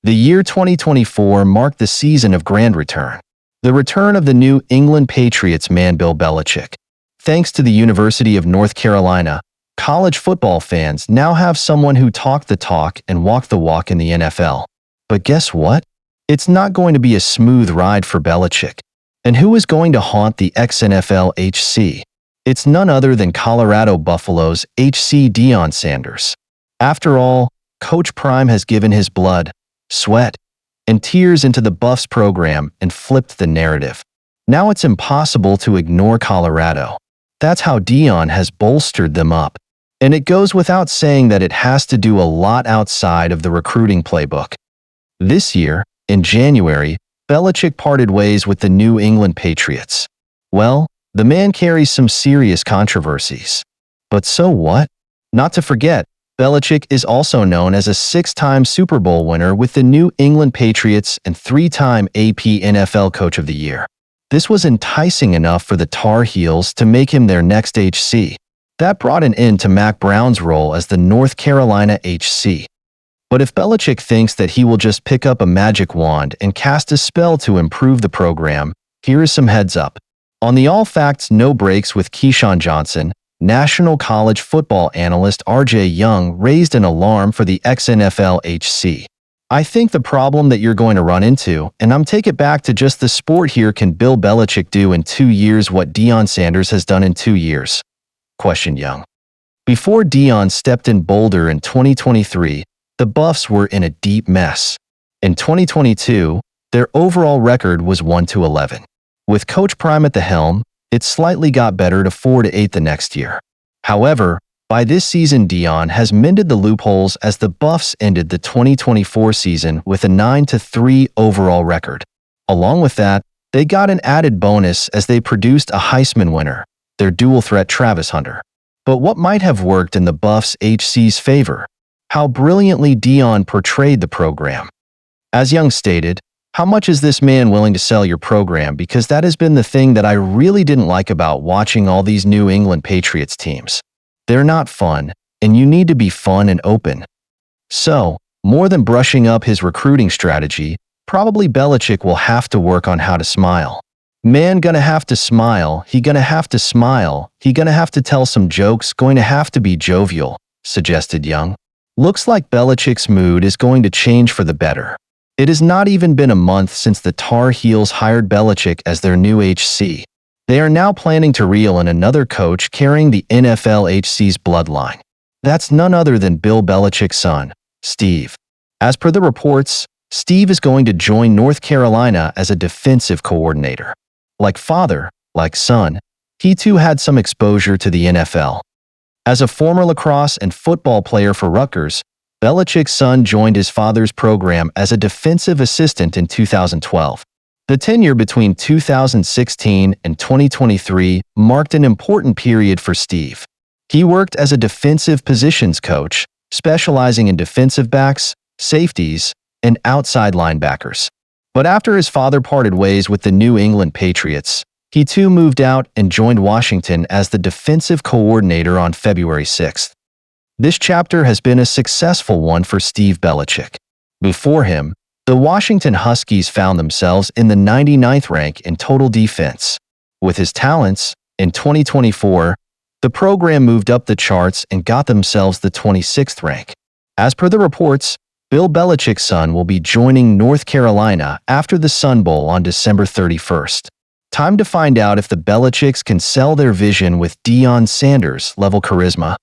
The year 2024 marked the season of grand return. The return of the New England Patriots man Bill Belichick. Thanks to the University of North Carolina, college football fans now have someone who talked the talk and walked the walk in the NFL. But guess what? It's not going to be a smooth ride for Belichick. And who is going to haunt the ex-NFL HC? It's none other than Colorado Buffalo's HC Deion Sanders. After all, Coach Prime has given his blood, sweat, and tears into the Buffs program and flipped the narrative. Now it's impossible to ignore Colorado. That's how Deion has bolstered them up. And it goes without saying that it has to do a lot outside of the recruiting playbook. This year, in January, Belichick parted ways with the New England Patriots. Well, the man carries some serious controversies. But so what? Not to forget, Belichick is also known as a 6-time Super Bowl winner with the New England Patriots and 3-time AP NFL Coach of the Year. This was enticing enough for the Tar Heels to make him their next HC. That brought an end to Mac Brown's role as the North Carolina HC. But if Belichick thinks that he will just pick up a magic wand and cast a spell to improve the program, here is some heads up. On the All Facts No Breaks with Keyshawn Johnson, National College Football analyst RJ Young raised an alarm for the ex-NFL HC. I think the problem that you're going to run into, and I'm take it back to just the sport here, can Bill Belichick do in 2 years what Deion Sanders has done in 2 years? Questioned Young. Before Deion stepped in Boulder in 2023, the Buffs were in a deep mess. In 2022, their overall record was 1-11. With Coach Prime at the helm, it slightly got better to 4-8 the next year. However, by this season Deion has mended the loopholes as the Buffs ended the 2024 season with a 9-3 overall record. Along with that, they got an added bonus as they produced a Heisman winner, their dual threat Travis Hunter. But what might have worked in the Buffs HC's favor? How brilliantly Deion portrayed the program. As Young stated, how much is this man willing to sell your program? Because that has been the thing that I really didn't like about watching all these New England Patriots teams. They're not fun, and you need to be fun and open. So, more than brushing up his recruiting strategy, probably Belichick will have to work on how to smile. Man gonna have to smile, he gonna have to smile, he gonna have to tell some jokes, going to have to be jovial, suggested Young. Looks like Belichick's mood is going to change for the better. It has not even been a month since the Tar Heels hired Belichick as their new HC. They are now planning to reel in another coach carrying the NFL HC's bloodline. That's none other than Bill Belichick's son, Steve. As per the reports, Steve is going to join North Carolina as a defensive coordinator. Like father, like son, he too had some exposure to the NFL. As a former lacrosse and football player for Rutgers, Belichick's son joined his father's program as a defensive assistant in 2012. The tenure between 2016 and 2023 marked an important period for Steve. He worked as a defensive positions coach, specializing in defensive backs, safeties, and outside linebackers. But after his father parted ways with the New England Patriots, he too moved out and joined Washington as the defensive coordinator on February 6th. This chapter has been a successful one for Steve Belichick. Before him, the Washington Huskies found themselves in the 99th rank in total defense. With his talents, in 2024, the program moved up the charts and got themselves the 26th rank. As per the reports, Bill Belichick's son will be joining North Carolina after the Sun Bowl on December 31st. Time to find out if the Belichicks can sell their vision with Deion Sanders-level charisma.